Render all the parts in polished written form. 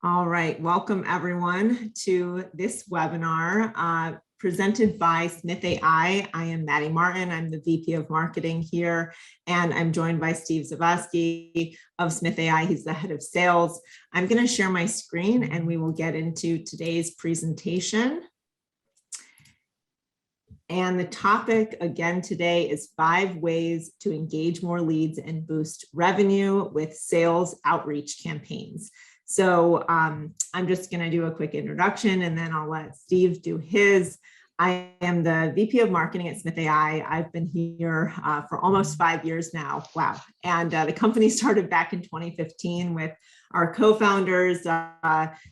All right, welcome everyone to this webinar presented by Smith.ai. I am Maddy Martin, I'm the VP of Marketing here, and I'm joined by Steve Zavaski of Smith.ai. He's the head of sales. I'm going to share my screen and we will get into today's presentation. And the topic again today is 5 ways to engage more leads and boost revenue with sales outreach campaigns. So I'm just going to do a quick introduction and then I'll let Steve do his. I am the VP of Marketing at Smith.ai. I've been here for almost 5 years now. Wow. And the company started back in 2015 with our co-founders,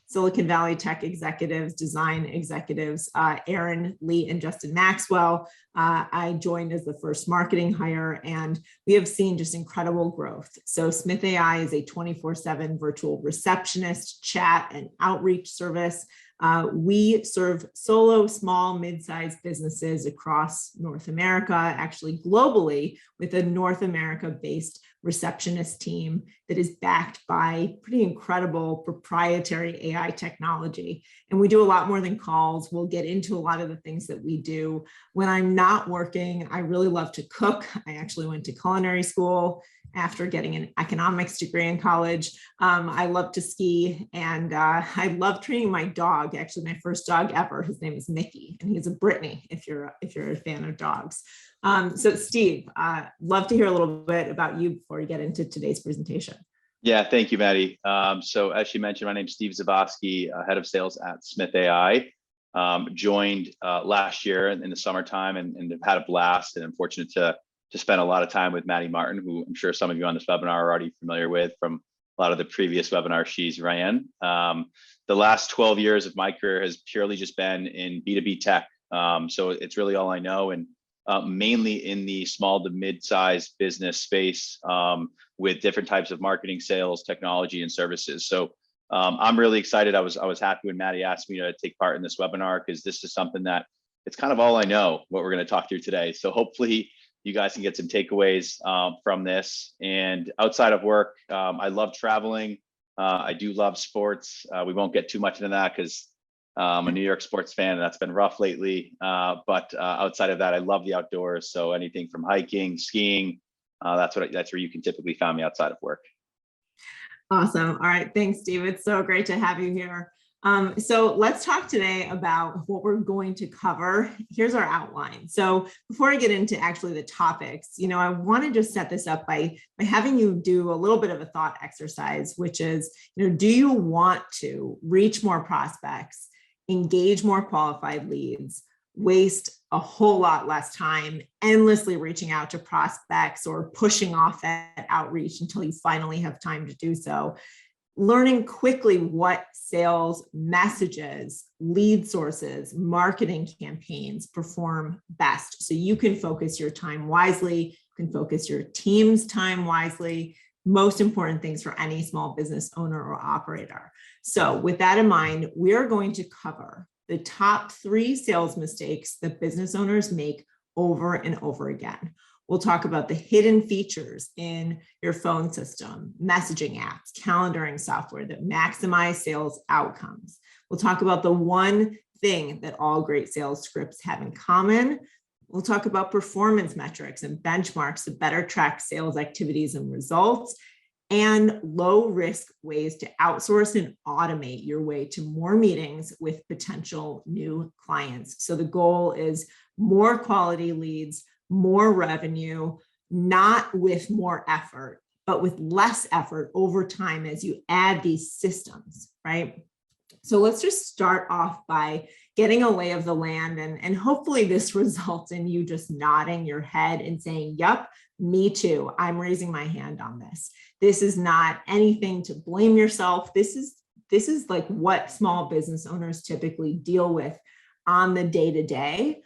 Silicon Valley tech executives, design executives, Aaron, Lee, and Justin Maxwell. I joined as the first marketing hire, and we have seen just incredible growth. So Smith.ai is a 24/7 virtual receptionist, chat, and outreach service. We serve solo, small, mid-sized businesses across North America, actually globally, with a North America-based receptionist team that is backed by pretty incredible proprietary AI technology. And we do a lot more than calls. We'll get into a lot of the things that we do. When I'm not working, I really love to cook. I actually went to culinary school after getting an economics degree in college. I love to ski, and I love training my dog. Actually, my first dog ever, his name is Mickey, and he's a Brittany if you're a fan of dogs. So Steve, love to hear a little bit about you before we get into today's presentation. Yeah, thank you, Maddy. So as she mentioned, my name is Steve Zavaski, head of sales at Smith.ai. Joined last year in the summertime and have had a blast, and I'm fortunate to spend a lot of time with Maddy Martin, who I'm sure some of you on this webinar are already familiar with from a lot of the previous webinars she's ran. The last 12 years of my career has purely just been in B2B tech. So it's really all I know, and mainly in the small to mid-sized business space with different types of marketing, sales, technology, and services. So I'm really excited. I was happy when Maddy asked me to take part in this webinar, because this is something that it's kind of all I know, what we're going to talk through today. So hopefully you guys can get some takeaways from this. And outside of work, I love traveling. I do love sports. We won't get too much into that because I'm a New York sports fan, and that's been rough lately. But outside of that, I love the outdoors. So anything from hiking, skiing, that's where you can typically find me outside of work. Awesome. All right. Thanks, Steve. It's so great to have you here. So let's talk today about what we're going to cover. Here's our outline. So before I get into actually the topics, I want to just set this up by having you do a little bit of a thought exercise, which is, do you want to reach more prospects, engage more qualified leads, waste a whole lot less time endlessly reaching out to prospects or pushing off that outreach until you finally have time to do so? Learning quickly what sales messages, lead sources, marketing campaigns perform best, so you can focus your time wisely, you can focus your team's time wisely. Most important things for any small business owner or operator. So with that in mind, we're going to cover the top 3 sales mistakes that business owners make over and over again. We'll talk about the hidden features in your phone system, messaging apps, calendaring software that maximize sales outcomes. We'll talk about the one thing that all great sales scripts have in common. We'll talk about performance metrics and benchmarks to better track sales activities and results, and low-risk ways to outsource and automate your way to more meetings with potential new clients. So the goal is more quality leads, more revenue, not with more effort, but with less effort over time as you add these systems, right? So let's just start off by getting a lay of the land, and hopefully this results in you just nodding your head and saying, yep, me too. I'm raising my hand on this. This is not anything to blame yourself. This is like what small business owners typically deal with on the day-to-day.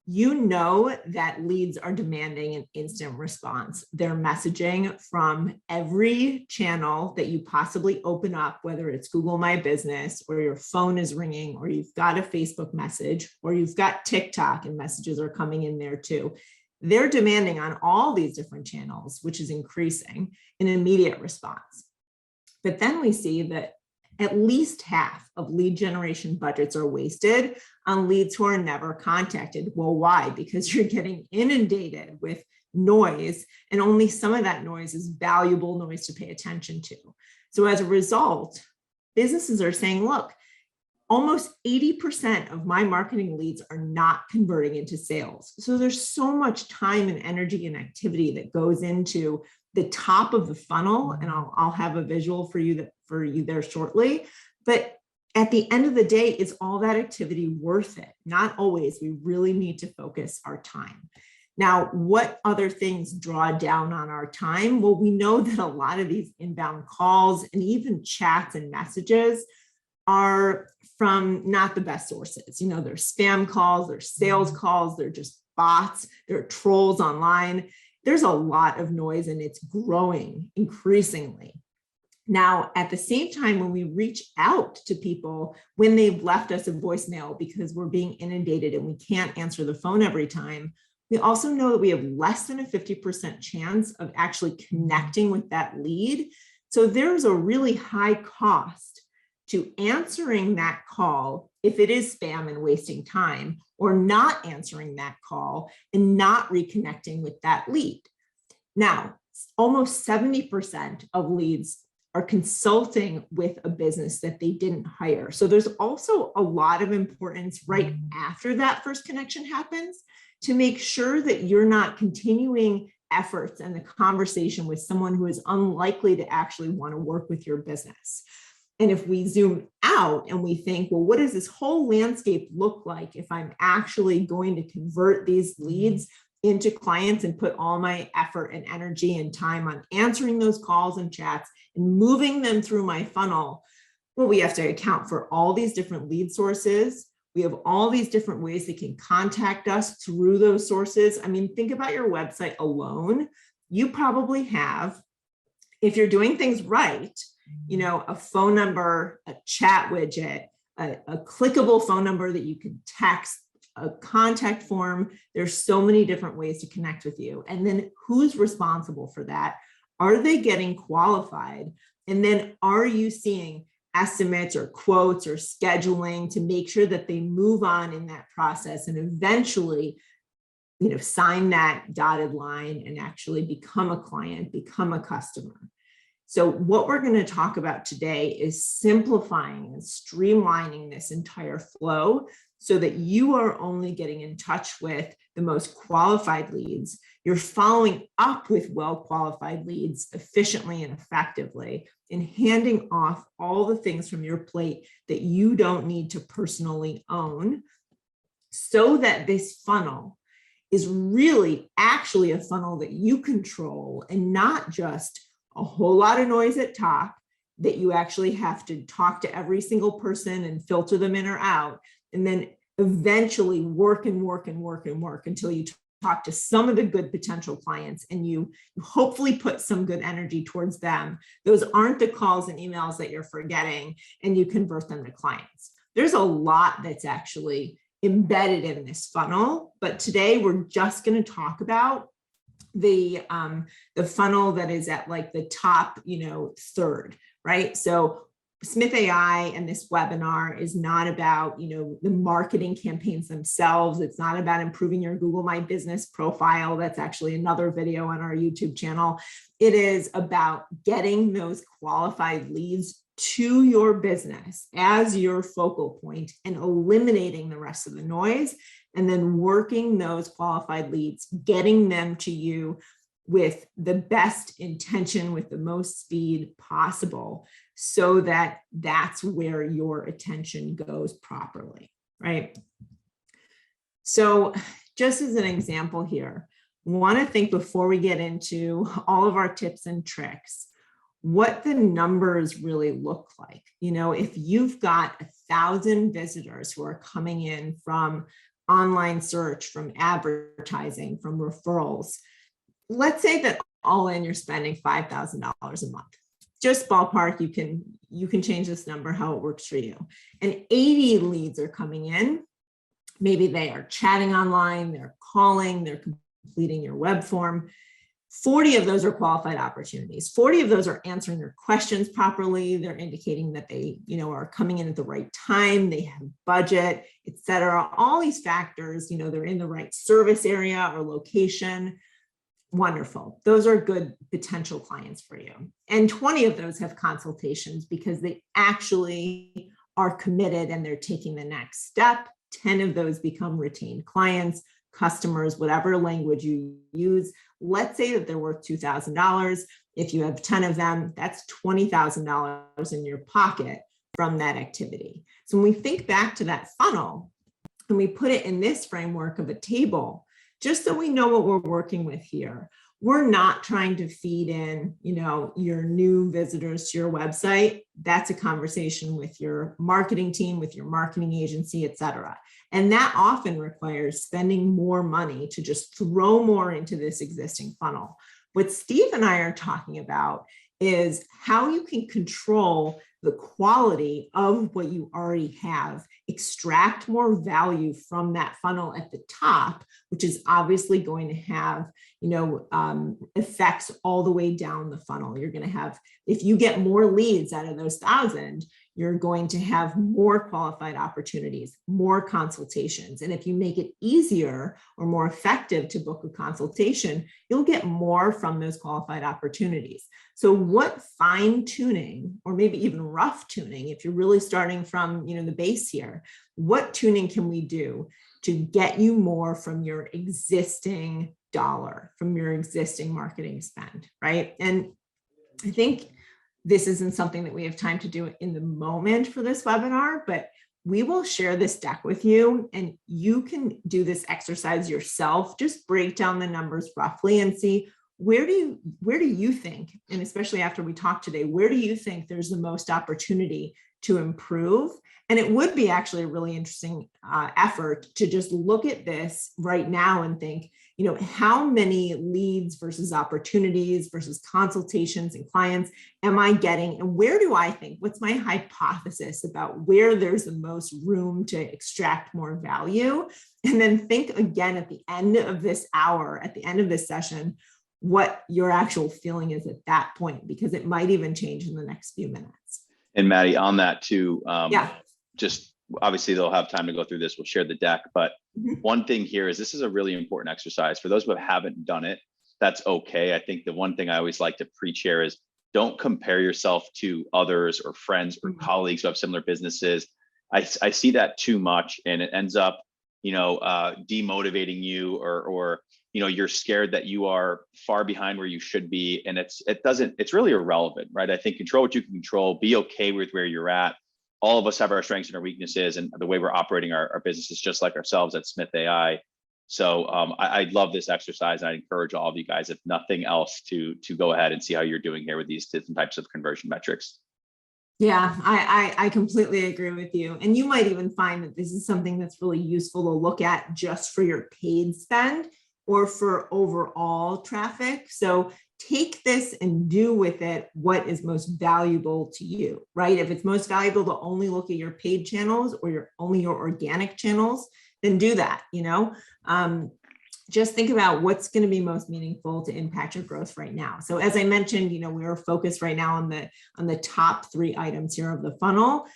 You know that leads are demanding an instant response. They're messaging from every channel that you possibly open up, whether it's Google My Business, or your phone is ringing, or you've got a Facebook message, or you've got TikTok and messages are coming in there too. They're demanding on all these different channels, which is increasing an immediate response. But then we see that At least half of lead generation budgets are wasted on leads who are never contacted. Well, why? Because you're getting inundated with noise, and only some of that noise is valuable noise to pay attention to. So as a result, businesses are saying, look, almost 80% of my marketing leads are not converting into sales. So there's so much time and energy and activity that goes into the top of the funnel, and I'll have a visual for you there shortly. But at the end of the day, is all that activity worth it? Not always. We really need to focus our time. Now, what other things draw down on our time? Well, we know that a lot of these inbound calls and even chats and messages are from not the best sources. You know, they're spam calls, they're sales calls, they're just bots, they're trolls online. There's a lot of noise, and it's growing increasingly. Now, at the same time, when we reach out to people, when they've left us a voicemail because we're being inundated and we can't answer the phone every time, we also know that we have less than a 50% chance of actually connecting with that lead. So there's a really high cost to answering that call if it is spam and wasting time, or not answering that call and not reconnecting with that lead. Now, almost 70% of leads are consulting with a business that they didn't hire. So there's also a lot of importance right after that first connection happens to make sure that you're not continuing efforts and the conversation with someone who is unlikely to actually want to work with your business. And if we zoom out and we think, well, what does this whole landscape look like if I'm actually going to convert these leads into clients and put all my effort and energy and time on answering those calls and chats and moving them through my funnel? Well, we have to account for all these different lead sources. We have all these different ways they can contact us through those sources. I mean, think about your website alone. You probably have, if you're doing things right, you know, a phone number, a chat widget, a clickable phone number that you can text, a contact form. There's so many different ways to connect with you. And then who's responsible for that? Are they getting qualified? And then are you seeing estimates or quotes or scheduling to make sure that they move on in that process and eventually, you know, sign that dotted line and actually become a client, become a customer? So what we're going to talk about today is simplifying and streamlining this entire flow so that you are only getting in touch with the most qualified leads. You're following up with well-qualified leads efficiently and effectively, and handing off all the things from your plate that you don't need to personally own, so that this funnel is really actually a funnel that you control, and not just a whole lot of noise at top that you actually have to talk to every single person and filter them in or out, and then eventually work until you talk to some of the good potential clients and you hopefully put some good energy towards them. Those aren't the calls and emails that you're forgetting, and you convert them to clients. There's a lot that's actually embedded in this funnel, but today we're just going to talk about the funnel that is at like the top, you know, third, right? So Smith.ai and this webinar is not about, you know, the marketing campaigns themselves. It's not about improving your Google My Business profile. That's actually another video on our YouTube channel. It is about getting those qualified leads to your business as your focal point and eliminating the rest of the noise, and then working those qualified leads, getting them to you with the best intention, with the most speed possible, so that that's where your attention goes properly, right? So just as an example here, want to think before we get into all of our tips and tricks, what the numbers really look like. You know, if you've got 1,000 visitors who are coming in from online search, from advertising, from referrals, let's say that all in you're spending $5,000 a month. Just ballpark, you can change this number how it works for you. And 80 leads are coming in. Maybe they are chatting online, they're calling, they're completing your web form. 40 of those are qualified opportunities. 40 of those are answering your questions properly. They're indicating that they, are coming in at the right time, they have budget, et cetera. All these factors, they're in the right service area or location. Wonderful. Those are good potential clients for you. And 20 of those have consultations because they actually are committed and they're taking the next step. 10 of those become retained clients, customers, whatever language you use. Let's say that they're worth $2,000. If you have 10 of them, that's $20,000 in your pocket from that activity. So when we think back to that funnel and we put it in this framework of a table, just so we know what we're working with here, we're not trying to feed in, your new visitors to your website. That's a conversation with your marketing team, with your marketing agency, et cetera. And that often requires spending more money to just throw more into this existing funnel. What Steve and I are talking about is how you can control the quality of what you already have, extract more value from that funnel at the top, which is obviously going to have, effects all the way down the funnel. You're going to have, if you get more leads out of those 1,000, you're going to have more qualified opportunities, more consultations. And if you make it easier or more effective to book a consultation, you'll get more from those qualified opportunities. So what fine tuning, or maybe even rough tuning, if you're really starting from, the base here, what tuning can we do to get you more from your existing dollar, from your existing marketing spend, right? And I think this isn't something that we have time to do in the moment for this webinar, but we will share this deck with you and you can do this exercise yourself. Just break down the numbers roughly and see where do you think, and especially after we talk today, where do you think there's the most opportunity to improve? And it would be actually a really interesting effort to just look at this right now and think, how many leads versus opportunities versus consultations and clients am I getting? And where do I think, what's my hypothesis about where there's the most room to extract more value? And then think again at the end of this hour, at the end of this session, what your actual feeling is at that point, because it might even change in the next few minutes. And Maddy, on that too, yeah. Just obviously they'll have time to go through this. We'll share the deck, but one thing here is this is a really important exercise for those who haven't done it. That's okay. I think the one thing I always like to preach here is don't compare yourself to others or friends or colleagues who have similar businesses. I see that too much, and it ends up, demotivating you, or you're scared that you are far behind where you should be, and it's really irrelevant, right? I think control what you can control. Be okay with where you're at. All of us have our strengths and our weaknesses, and the way we're operating our businesses, just like ourselves at Smith.ai. So I love this exercise, and I encourage all of you guys, if nothing else, to go ahead and see how you're doing here with these different types of conversion metrics. Yeah, I completely agree with you. And you might even find that this is something that's really useful to look at just for your paid spend or for overall traffic. So take this and do with it what is most valuable to you, right? If it's most valuable to only look at your paid channels or only your organic channels, then do that, just think about what's going to be most meaningful to impact your growth right now. So as I mentioned, we are focused right now on the top 3 items here of the funnel.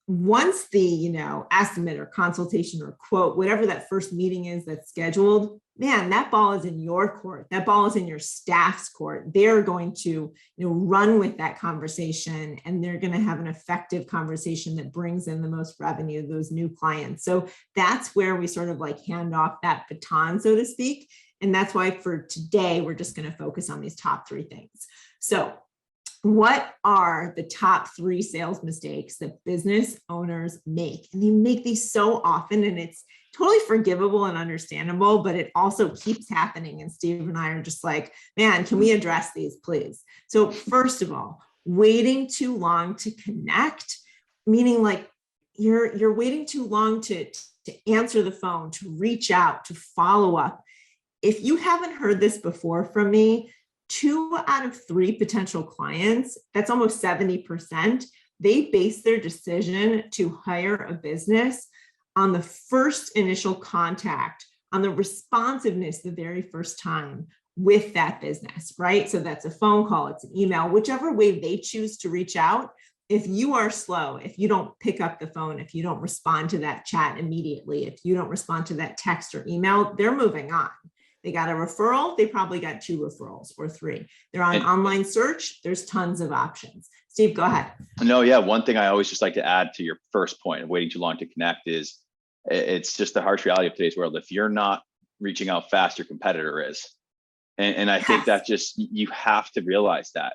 Once the, estimate or consultation or quote, whatever that first meeting is that's scheduled, man, that ball is in your court. That ball is in your staff's court. They're going to, run with that conversation, and they're going to have an effective conversation that brings in the most revenue, those new clients. So that's where we sort of like hand off that baton, so to speak. And that's why for today, we're just going to focus on these top 3 things. So what are the top 3 sales mistakes that business owners make? And they make these so often, and it's totally forgivable and understandable, but it also keeps happening. And Steve and I are just like, man, can we address these, please? So first of all, waiting too long to connect, meaning like you're waiting too long to answer the phone, to reach out, to follow up. If you haven't heard this before from me, 2 out of 3 potential clients, that's almost 70%, they base their decision to hire a business on the first initial contact, on the responsiveness the very first time, with that business, right? So that's a phone call, it's an email, whichever way they choose to reach out. If you are slow, if you don't pick up the phone, if you don't respond to that chat immediately, if you don't respond to that text or email, they're moving on. They got a referral, they probably got 2 referrals or 3. They're on online search, there's tons of options. Steve, go ahead. No, yeah, one thing I always just like to add to your first point of waiting too long to connect is it's just the harsh reality of today's world. If you're not reaching out fast, your competitor is. And I think that just, you have to realize that.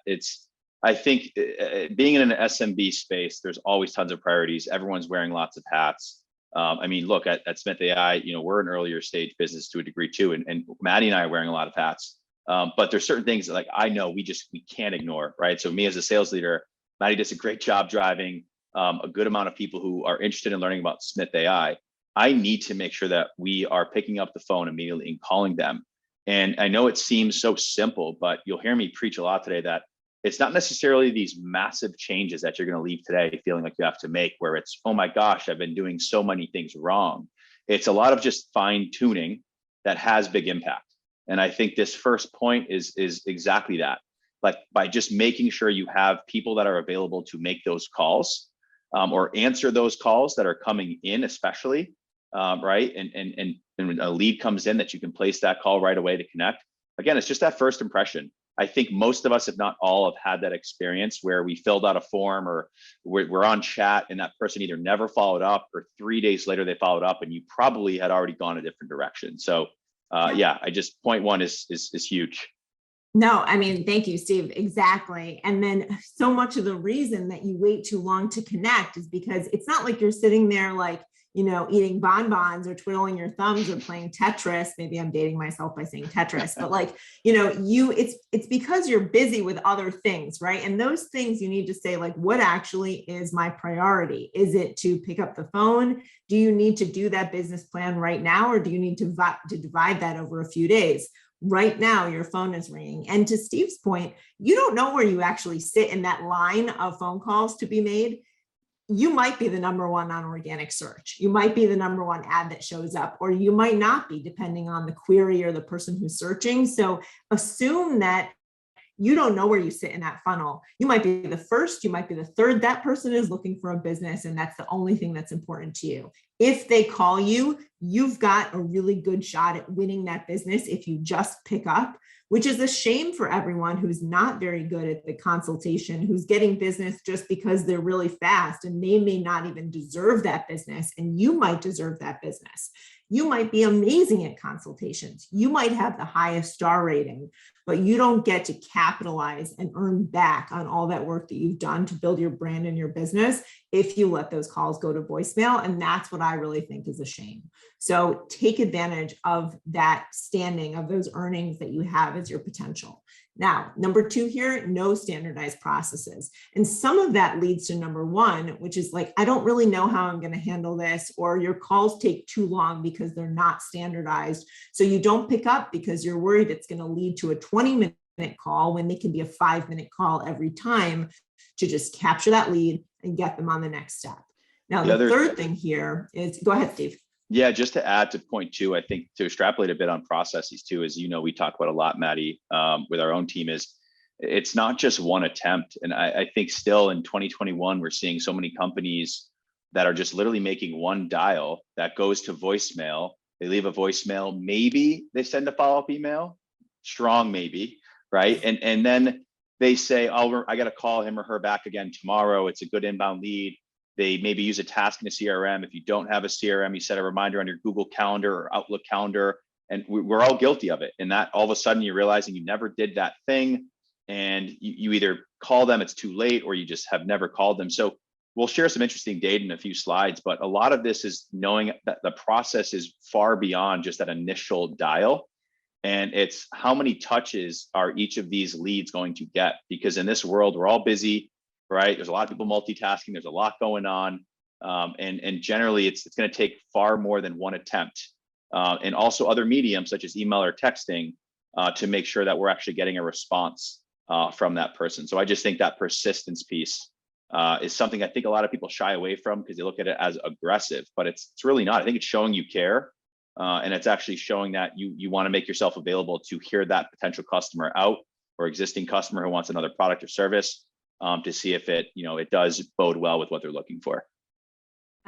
I think being in an SMB space, there's always tons of priorities. Everyone's wearing lots of hats. I mean, look at Smith.ai, we're an earlier stage business to a degree too, and Maddy and I are wearing a lot of hats. But there's certain things that, like, I know we can't ignore, right? So me as a sales leader, Maddy does a great job driving a good amount of people who are interested in learning about Smith.ai. I need to make sure that we are picking up the phone immediately and calling them. And I know it seems so simple, but you'll hear me preach a lot today that it's not necessarily these massive changes that you're going to leave today feeling like you have to make, where it's, oh my gosh, I've been doing so many things wrong. It's a lot of just fine tuning that has big impact. And I think this first point is exactly that. Like, by just making sure you have people that are available to make those calls or answer those calls that are coming in, especially, right? And when a lead comes in, that you can place that call right away to connect. Again, it's just that first impression. I think most of us, if not all, have had that experience where we filled out a form or we're on chat and that person either never followed up or 3 days later they followed up and you probably had already gone a different direction. So yeah, point one is huge. No, I mean, thank you, Steve. Exactly. And then so much of the reason that you wait too long to connect is because it's not like you're sitting there like, eating bonbons or twiddling your thumbs or playing Tetris. Maybe I'm dating myself by saying Tetris, but like, it's because you're busy with other things, right? And those things you need to say, like, what actually is my priority? Is it to pick up the phone? Do you need to do that business plan right now? Or do you need to divide that over a few days? Right now, your phone is ringing. And to Steve's point, you don't know where you actually sit in that line of phone calls to be made. You might be the number one on organic search. You might be the number one ad that shows up, or you might not be, depending on the query or the person who's searching. So assume that you don't know where you sit in that funnel. You might be the first, you might be the third. That person is looking for a business, and that's the only thing that's important to you. If they call you, you've got a really good shot at winning that business if you just pick up, which is a shame for everyone who's not very good at the consultation, who's getting business just because they're really fast, and they may not even deserve that business, and you might deserve that business. You might be amazing at consultations. You might have the highest star rating, but you don't get to capitalize and earn back on all that work that you've done to build your brand and your business if you let those calls go to voicemail. And that's what I really think is a shame. So take advantage of that standing, of those earnings that you have as your potential. Now, number 2 here, no standardized processes. And some of that leads to number 1, which is like, I don't really know how I'm going to handle this, or your calls take too long because they're not standardized. So you don't pick up because you're worried it's going to lead to a 20-minute call when they can be a 5-minute call every time, to just capture that lead and get them on the next step. Now, the third thing here is, go ahead, Steve. Yeah, just to add to point 2, I think to extrapolate a bit on processes too, as we talk about a lot, Maddy, with our own team, is it's not just one attempt. And I think still in 2021, we're seeing so many companies that are just literally making one dial that goes to voicemail. They leave a voicemail, maybe they send a follow-up email, strong maybe, right? And then they say, oh, I got to call him or her back again tomorrow. It's a good inbound lead. They maybe use a task in a CRM. If you don't have a CRM, you set a reminder on your Google Calendar or Outlook Calendar, and we're all guilty of it. And that all of a sudden you're realizing you never did that thing, and you either call them, it's too late, or you just have never called them. So we'll share some interesting data in a few slides, but a lot of this is knowing that the process is far beyond just that initial dial. And it's how many touches are each of these leads going to get? Because in this world, we're all busy, right? There's a lot of people multitasking. There's a lot going on. And generally it's going to take far more than one attempt. And also other mediums such as email or texting to make sure that we're actually getting a response from that person. So I just think that persistence piece is something I think a lot of people shy away from because they look at it as aggressive, but it's really not. I think it's showing you care. And it's actually showing that you want to make yourself available to hear that potential customer out, or existing customer who wants another product or service, to see if it, it does bode well with what they're looking for.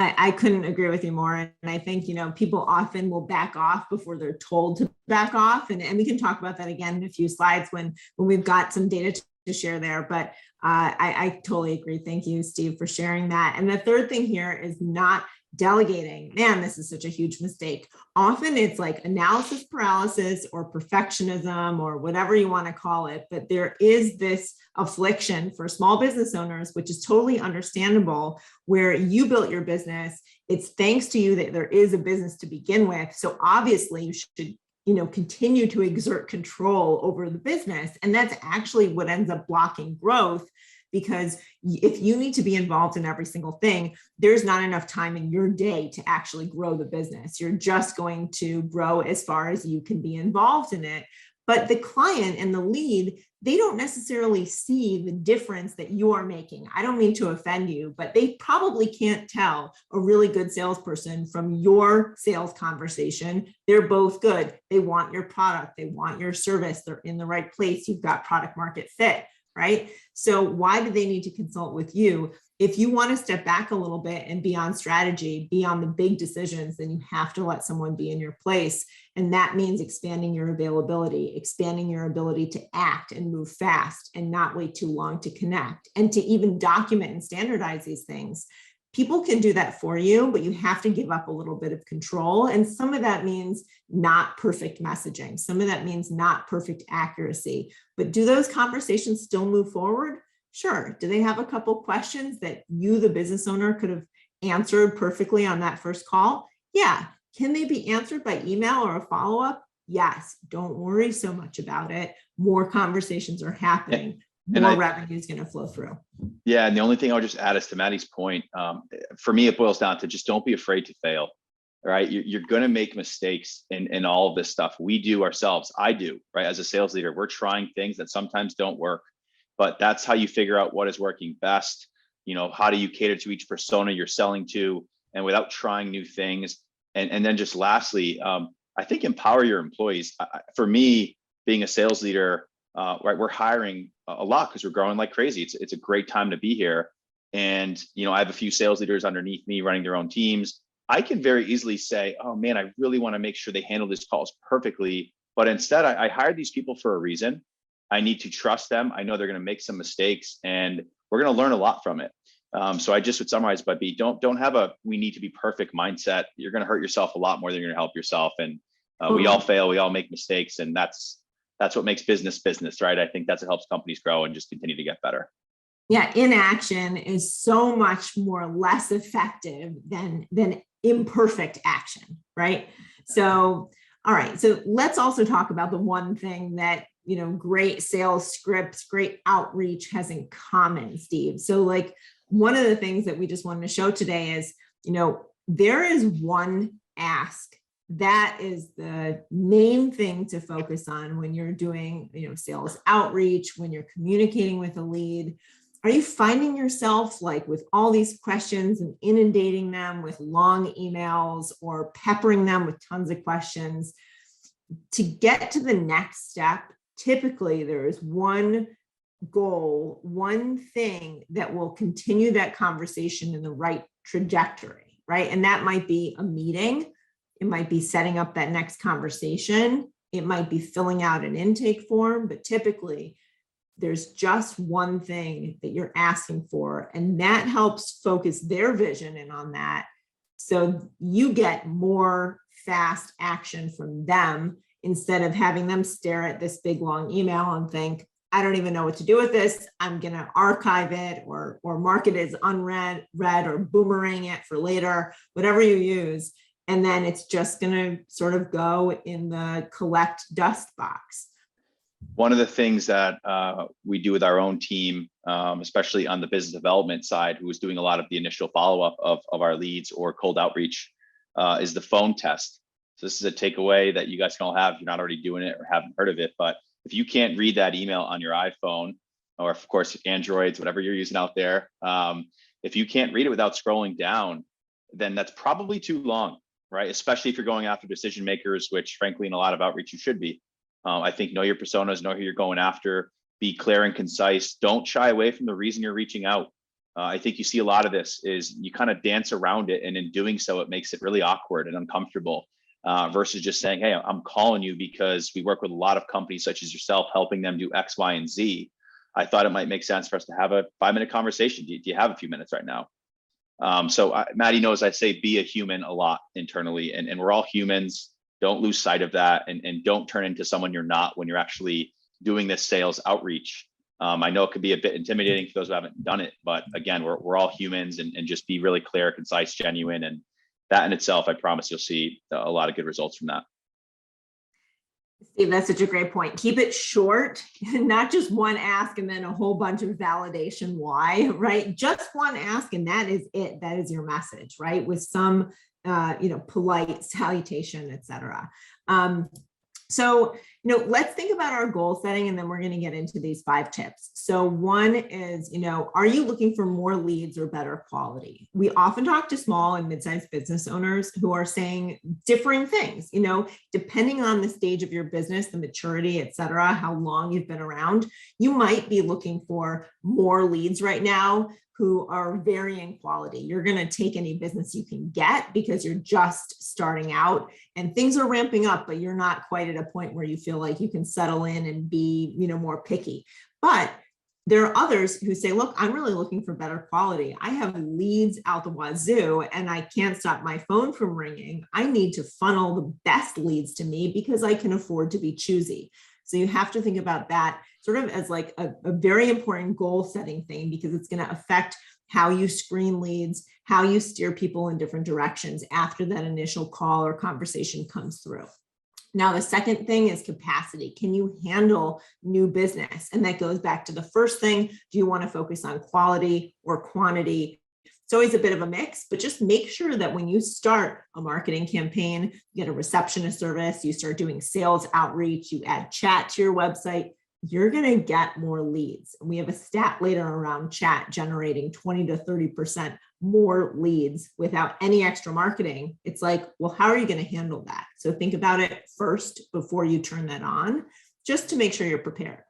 I couldn't agree with you more. And I think, people often will back off before they're told to back off. And we can talk about that again in a few slides when we've got some data to share there. But I totally agree. Thank you, Steve, for sharing that. And the third thing here is not delegating. Man, this is such a huge mistake. Often it's like analysis paralysis or perfectionism or whatever you want to call it. But there is this affliction for small business owners, which is totally understandable, where you built your business. It's thanks to you that there is a business to begin with. So obviously you should continue to exert control over the business. And that's actually what ends up blocking growth, because if you need to be involved in every single thing, there's not enough time in your day to actually grow the business. You're just going to grow as far as you can be involved in it. But the client and the lead, they don't necessarily see the difference that you are making. I don't mean to offend you, but they probably can't tell a really good salesperson from your sales conversation. They're both good. They want your product. They want your service. They're in the right place. You've got product market fit, right? So why do they need to consult with you? If you want to step back a little bit and be on strategy, be on the big decisions, then you have to let someone be in your place. And that means expanding your availability, expanding your ability to act and move fast and not wait too long to connect, and to even document and standardize these things. People can do that for you, but you have to give up a little bit of control. And some of that means not perfect messaging. Some of that means not perfect accuracy. But do those conversations still move forward? Sure. Do they have a couple questions that you, the business owner, could have answered perfectly on that first call? Yeah. Can they be answered by email or a follow-up? Yes. Don't worry so much about it. More conversations are happening. More revenue is going to flow through. Yeah. And the only thing I'll just add is to Maddy's point. For me, it boils down to just don't be afraid to fail. All right. You're going to make mistakes in all of this stuff. We do ourselves. I do, right? As a sales leader, we're trying things that sometimes don't work, but that's how you figure out what is working best. How do you cater to each persona you're selling to, and without trying new things. And then just lastly, I think empower your employees. For me, being a sales leader, right, we're hiring a lot because we're growing like crazy. It's a great time to be here. And, I have a few sales leaders underneath me running their own teams. I can very easily say, oh man, I really want to make sure they handle these calls perfectly. But instead, I hired these people for a reason. I need to trust them. I know they're going to make some mistakes, and we're going to learn a lot from it. So I just would summarize by don't have a we need to be perfect mindset. You're going to hurt yourself a lot more than you're going to help yourself. And we all fail, we all make mistakes, and that's what makes business, right? I think that's what helps companies grow and just continue to get better. Yeah, inaction is so much more less effective than imperfect action, right? So, all right. So let's also talk about the one thing that great sales scripts, great outreach has in common, Steve. So like one of the things that we just wanted to show today is, there is one ask that is the main thing to focus on when you're doing, sales outreach, when you're communicating with a lead. Are you finding yourself like with all these questions and inundating them with long emails or peppering them with tons of questions? To get to the next step, typically there is one goal, one thing that will continue that conversation in the right trajectory, right? And that might be a meeting. It might be setting up that next conversation. It might be filling out an intake form, but typically there's just one thing that you're asking for, and that helps focus their vision in on that. So you get more fast action from them instead of having them stare at this big long email and think, I don't even know what to do with this. I'm going to archive it or mark it as unread or boomerang it for later, whatever you use. And then it's just going to sort of go in the collect dust box. One of the things that we do with our own team, especially on the business development side, who is doing a lot of the initial follow-up of our leads or cold outreach, is the phone test. So this is a takeaway that you guys can all have if you're not already doing it or haven't heard of it. But if you can't read that email on your iPhone, or of course, Androids, whatever you're using out there, if you can't read it without scrolling down, then that's probably too long. right? Especially if you're going after decision makers, which frankly, in a lot of outreach, you should be. I think know your personas, know who you're going after, be clear and concise. Don't shy away from the reason you're reaching out. I think you see a lot of this is you kind of dance around it, and in doing so, it makes it really awkward and uncomfortable versus just saying, hey, I'm calling you because we work with a lot of companies such as yourself, helping them do X, Y, and Z. I thought it might make sense for us to have a 5-minute conversation. Do you have a few minutes right now? Maddy knows I say be a human a lot internally, and we're all humans. Don't lose sight of that, and don't turn into someone you're not when you're actually doing this sales outreach. I know it could be a bit intimidating for those who haven't done it, but again, we're all humans, and just be really clear, concise, genuine, and that in itself, I promise you'll see a lot of good results from that. Steve, that's such a great point. Keep it short, not just one ask and then a whole bunch of validation why, right? Just one ask and that is it. That is your message, right? With some, polite salutation, et cetera. So, let's think about our goal setting, and then we're going to get into these 5 tips. So one is, are you looking for more leads or better quality? We often talk to small and mid-sized business owners who are saying differing things, depending on the stage of your business, the maturity, et cetera, how long you've been around. You might be looking for more leads right now who are varying quality. You're going to take any business you can get because you're just starting out and things are ramping up, but you're not quite at a point where you feel like you can settle in and be, more picky. But there are others who say, look, I'm really looking for better quality. I have leads out the wazoo and I can't stop my phone from ringing. I need to funnel the best leads to me because I can afford to be choosy. So you have to think about that sort of as like a very important goal setting thing, because it's going to affect how you screen leads, how you steer people in different directions after that initial call or conversation comes through. Now, the second thing is capacity. Can you handle new business? And that goes back to the first thing. Do you want to focus on quality or quantity? It's always a bit of a mix, but just make sure that when you start a marketing campaign, you get a receptionist service, you start doing sales outreach, you add chat to your website, you're going to get more leads. And we have a stat later around chat generating 20 to 30% more leads without any extra marketing. It's like, well, how are you going to handle that? So think about it first before you turn that on, just to make sure you're prepared.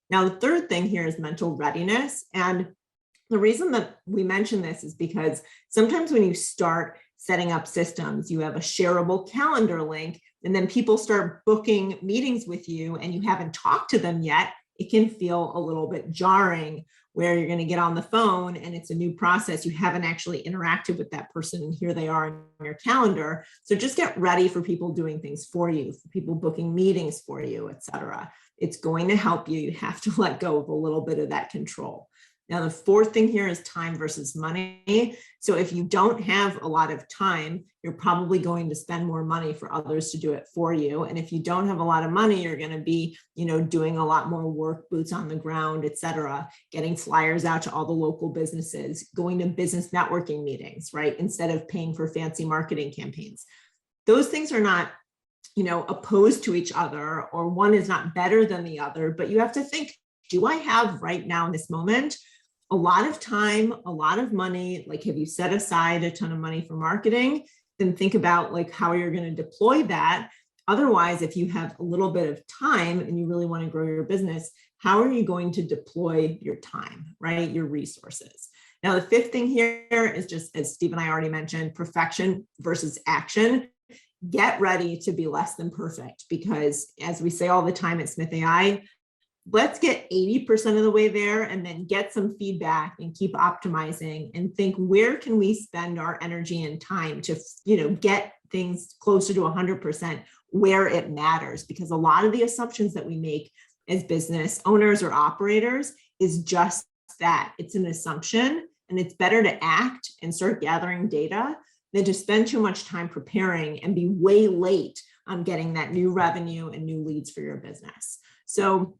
Now, the third thing here is mental readiness. And the reason that we mention this is because sometimes when you start setting up systems, you have a shareable calendar link, and then people start booking meetings with you and you haven't talked to them yet. It can feel a little bit jarring where you're going to get on the phone and it's a new process. You haven't actually interacted with that person and here they are on your calendar. So just get ready for people doing things for you, for people booking meetings for you, et cetera. It's going to help you. You have to let go of a little bit of that control. Now, the fourth thing here is time versus money. So if you don't have a lot of time, you're probably going to spend more money for others to do it for you. And if you don't have a lot of money, you're going to be, doing a lot more work, boots on the ground, et cetera, getting flyers out to all the local businesses, going to business networking meetings, right? Instead of paying for fancy marketing campaigns. Those things are not, opposed to each other, or one is not better than the other, but you have to think, do I have right now in this moment a lot of time, a lot of money? Like, have you set aside a ton of money for marketing? Then think about like how you're going to deploy that. Otherwise, if you have a little bit of time and you really want to grow your business, how are you going to deploy your time, right? Your resources. Now, the fifth thing here is just, as Steve and I already mentioned, perfection versus action. Get ready to be less than perfect, because as we say all the time at Smith.ai, let's get 80% of the way there and then get some feedback and keep optimizing and think, where can we spend our energy and time to, get things closer to 100% where it matters? Because a lot of the assumptions that we make as business owners or operators is just that. It's an assumption, and it's better to act and start gathering data than to spend too much time preparing and be way late on getting that new revenue and new leads for your business. So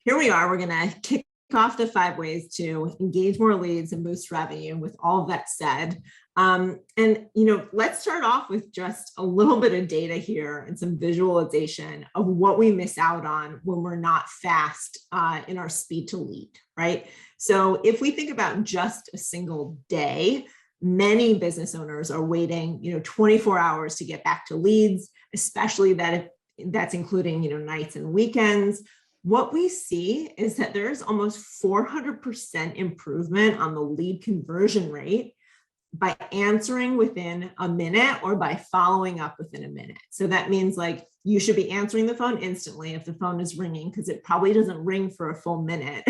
here we are. We're going to kick off the 5 ways to engage more leads and boost revenue. With all of that said, let's start off with just a little bit of data here and some visualization of what we miss out on when we're not fast in our speed to lead, right? So if we think about just a single day, Many business owners are waiting, 24 hours to get back to leads, especially that's including, nights and weekends. What we see is that there's almost 400% improvement on the lead conversion rate by answering within a minute or by following up within a minute. So that means like you should be answering the phone instantly if the phone is ringing, because it probably doesn't ring for a full minute.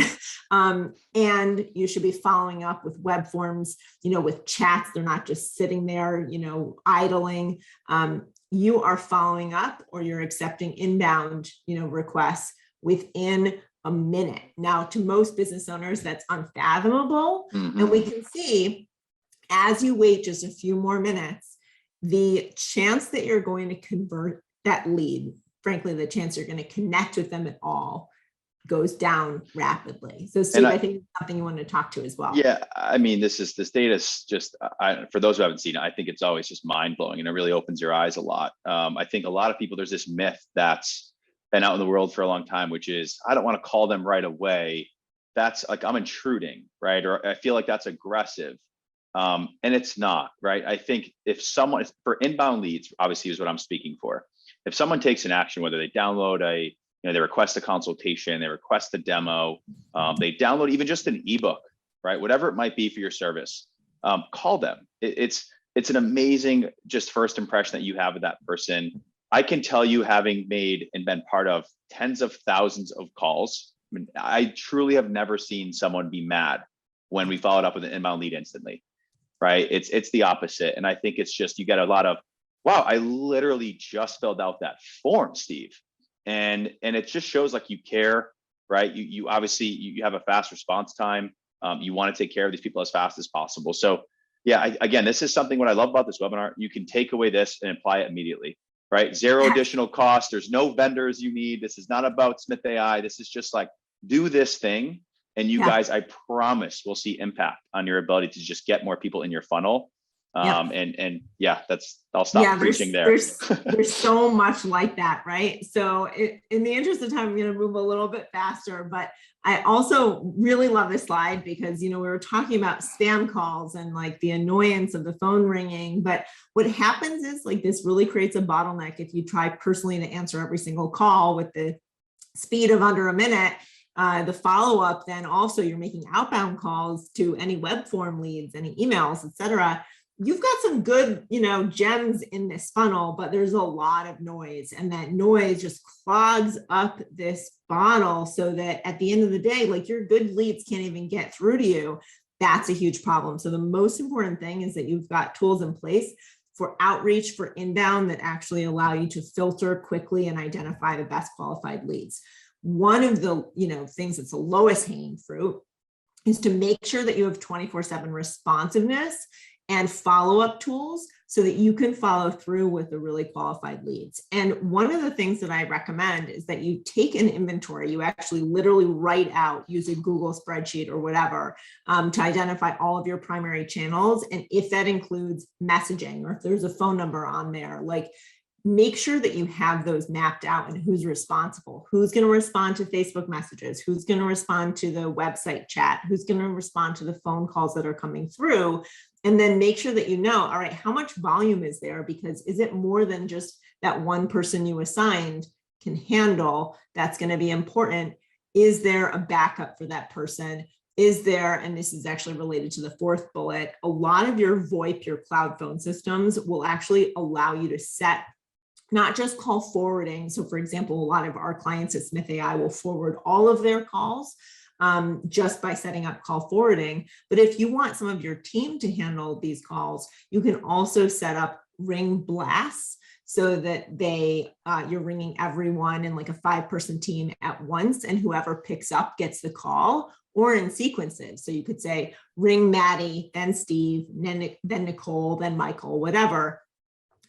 And you should be following up with web forms, with chats. They're not just sitting there, idling. You are following up or you're accepting inbound, requests within a minute. Now, to most business owners, that's unfathomable. Mm-hmm. And we can see as you wait just a few more minutes, the chance that you're going to convert that lead, frankly, the chance you're going to connect with them at all goes down rapidly. So Steve, I think it's something you want to talk to as well. Yeah, I mean, this data is just, for those who haven't seen it, I think it's always just mind blowing and it really opens your eyes a lot. I think a lot of people, there's this myth that's been out in the world for a long time, which is, I don't want to call them right away. That's like, I'm intruding, right? Or I feel like that's aggressive. And it's not, right? I think if someone, for inbound leads, obviously is what I'm speaking for. If someone takes an action, whether they download they request a consultation, they request a demo, they download even just an ebook, right? Whatever it might be for your service, call them. It's an amazing just first impression that you have of that person. I can tell you, having made and been part of tens of thousands of calls, I truly have never seen someone be mad when we followed up with an inbound lead instantly, right? It's the opposite. And I think it's just, you get a lot of, wow, I literally just filled out that form, Steve. And it just shows like you care, right? You obviously, you have a fast response time. You want to take care of these people as fast as possible. So yeah, again, this is something, what I love about this webinar, you can take away this and apply it immediately, right? Zero additional cost. There's no vendors you need. This is not about Smith.ai. This is just like, do this thing. And you guys, I promise, will see impact on your ability to just get more people in your funnel. And yeah, I'll stop preaching there. There's so much like that, right? So in the interest of time, I'm going to move a little bit faster, but I also really love this slide because, we were talking about spam calls and like the annoyance of the phone ringing, but what happens is like this really creates a bottleneck. If you try personally to answer every single call with the speed of under a minute, the follow-up, then also you're making outbound calls to any web form leads, any emails, et cetera. You've got some good, gems in this funnel, but there's a lot of noise, and that noise just clogs up this funnel so that at the end of the day, like your good leads can't even get through to you. That's a huge problem. So the most important thing is that you've got tools in place for outreach, for inbound, that actually allow you to filter quickly and identify the best qualified leads. One of the, things that's the lowest hanging fruit is to make sure that you have 24/7 responsiveness and follow-up tools so that you can follow through with the really qualified leads. And one of the things that I recommend is that you take an inventory, you actually literally write out, use a Google spreadsheet or whatever, to identify all of your primary channels. And if that includes messaging, or if there's a phone number on there, like, make sure that you have those mapped out and who's responsible, who's going to respond to Facebook messages, who's going to respond to the website chat, who's going to respond to the phone calls that are coming through. And then make sure that all right, how much volume is there? Because is it more than just that one person you assigned can handle? That's going to be important. Is there a backup for that person? Is there, and this is actually related to the fourth bullet, a lot of your VoIP, your cloud phone systems will actually allow you to set not just call forwarding. So for example, a lot of our clients at Smith.ai will forward all of their calls just by setting up call forwarding. But if you want some of your team to handle these calls, you can also set up ring blasts so that you're ringing everyone in like a 5-person team at once, and whoever picks up gets the call, or in sequences. So you could say ring Maddy, then Steve, then Nicole, then Michael, whatever.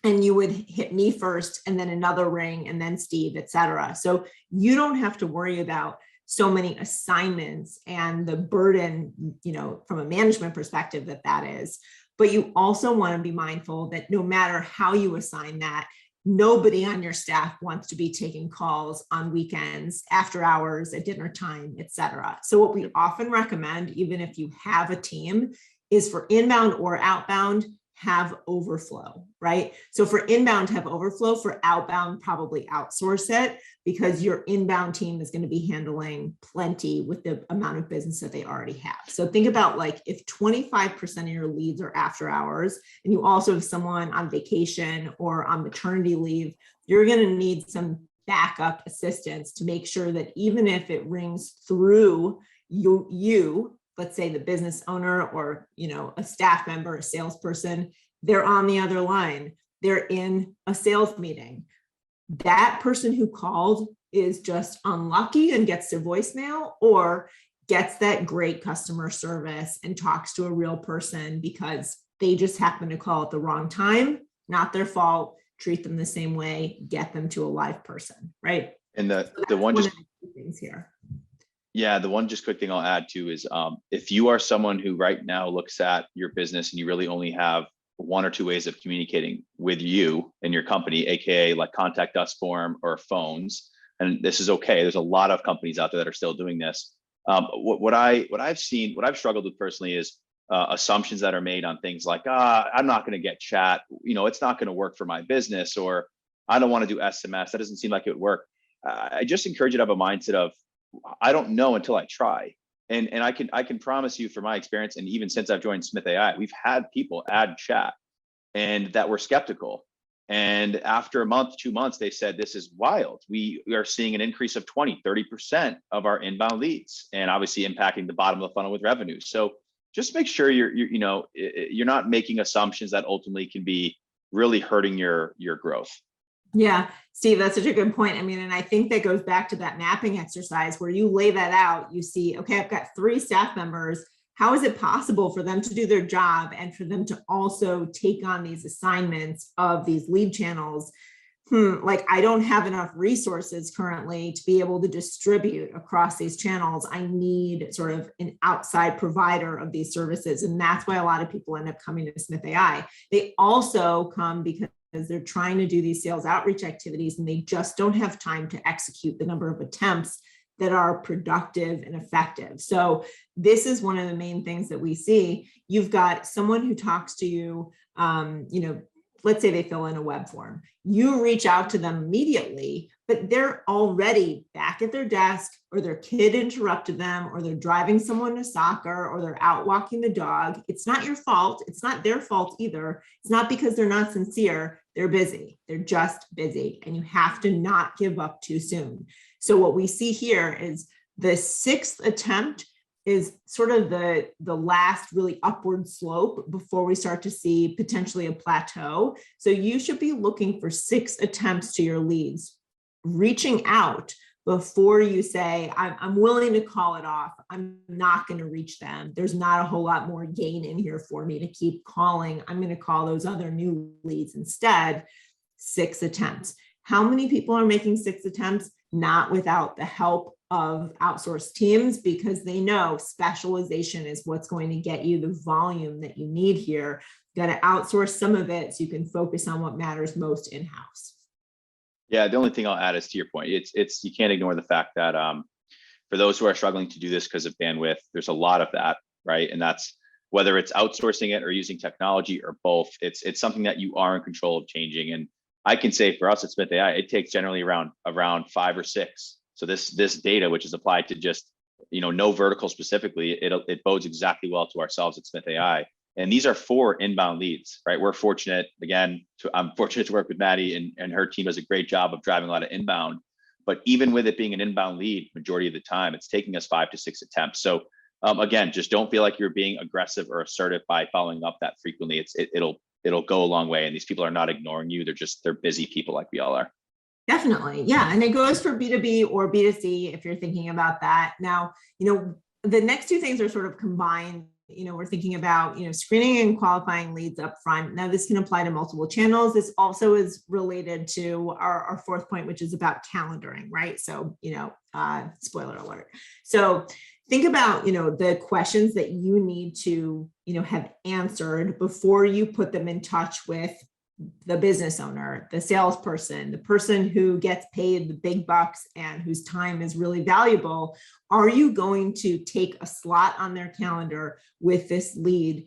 And you would hit me first, and then another ring, and then Steve, et cetera. So you don't have to worry about so many assignments and the burden, from a management perspective that is. But you also want to be mindful that no matter how you assign that, nobody on your staff wants to be taking calls on weekends, after hours, at dinner time, et cetera. So what we often recommend, even if you have a team, is for inbound or outbound, have overflow, right? So for inbound, have overflow. For outbound, probably outsource it, because your inbound team is going to be handling plenty with the amount of business that they already have. So think about, like, if 25% of your leads are after hours, and you also have someone on vacation or on maternity leave, you're going to need some backup assistance to make sure that even if it rings through you, let's say the business owner, or, a staff member, a salesperson, they're on the other line, they're in a sales meeting. That person who called is just unlucky and gets their voicemail, or gets that great customer service and talks to a real person because they just happen to call at the wrong time. Not their fault. Treat them the same way, get them to a live person, right? And So the one just things here. Yeah, the one just quick thing I'll add too is if you are someone who right now looks at your business and you really only have one or two ways of communicating with you and your company, aka like contact us form or phones, and this is okay. There's a lot of companies out there that are still doing this. What I've struggled with personally is assumptions that are made on things like, I'm not going to get chat, it's not going to work for my business, or I don't want to do SMS. That doesn't seem like it would work. I just encourage you to have a mindset of, I don't know until I try. And I can promise you from my experience, and even since I've joined Smith.ai, we've had people add chat and that were skeptical. And after a month, 2 months, they said, this is wild. We are seeing an increase of 20, 30% of our inbound leads, and obviously impacting the bottom of the funnel with revenue. So just make sure you're not making assumptions that ultimately can be really hurting your growth. Yeah, Steve, that's such a good point. I mean, and I think that goes back to that mapping exercise where you lay that out. You see, okay, I've got 3 staff members. How is it possible for them to do their job and for them to also take on these assignments of these lead channels? Like, I don't have enough resources currently to be able to distribute across these channels. I need sort of an outside provider of these services. And that's why a lot of people end up coming to Smith.ai. They also come because they're trying to do these sales outreach activities, and they just don't have time to execute the number of attempts that are productive and effective. So this is one of the main things that we see. You've got someone who talks to you, let's say they fill in a web form. You reach out to them immediately, but they're already back at their desk, or their kid interrupted them, or they're driving someone to soccer, or they're out walking the dog. It's not your fault. It's not their fault either. It's not because they're not sincere. They're busy. They're just busy, and you have to not give up too soon. So what we see here is the 6th attempt is sort of the last really upward slope before we start to see potentially a plateau. So you should be looking for 6 attempts to your leads, reaching out before you say, I'm willing to call it off. I'm not going to reach them. There's not a whole lot more gain in here for me to keep calling. I'm going to call those other new leads instead. 6 attempts. How many people are making 6 attempts? Not without the help of outsourced teams, because they know specialization is what's going to get you the volume that you need here. You got to outsource some of it so you can focus on what matters most in-house. Yeah, the only thing I'll add is, to your point, it's you can't ignore the fact that for those who are struggling to do this because of bandwidth, there's a lot of that, right? And that's whether it's outsourcing it or using technology or both. It's something that you are in control of changing. And I can say for us at Smith.ai, it takes generally around 5 or 6. So this data, which is applied to just no vertical specifically, it bodes exactly well to ourselves at Smith.ai. And these are 4 inbound leads, right? We're fortunate, I'm fortunate to work with Maddy, and her team does a great job of driving a lot of inbound. But even with it being an inbound lead, majority of the time, it's taking us 5 to 6 attempts. So again, just don't feel like you're being aggressive or assertive by following up that frequently. It'll go a long way. And these people are not ignoring you. They're busy people like we all are. Definitely. Yeah. And it goes for B2B or B2C if you're thinking about that. Now, the next 2 things are sort of combined. We're thinking about, screening and qualifying leads up front. Now, this can apply to multiple channels. This also is related to our 4th point, which is about calendaring, right? So, spoiler alert. So think about, the questions that you need to, have answered before you put them in touch with the business owner, the salesperson, the person who gets paid the big bucks and whose time is really valuable. Are you going to take a slot on their calendar with this lead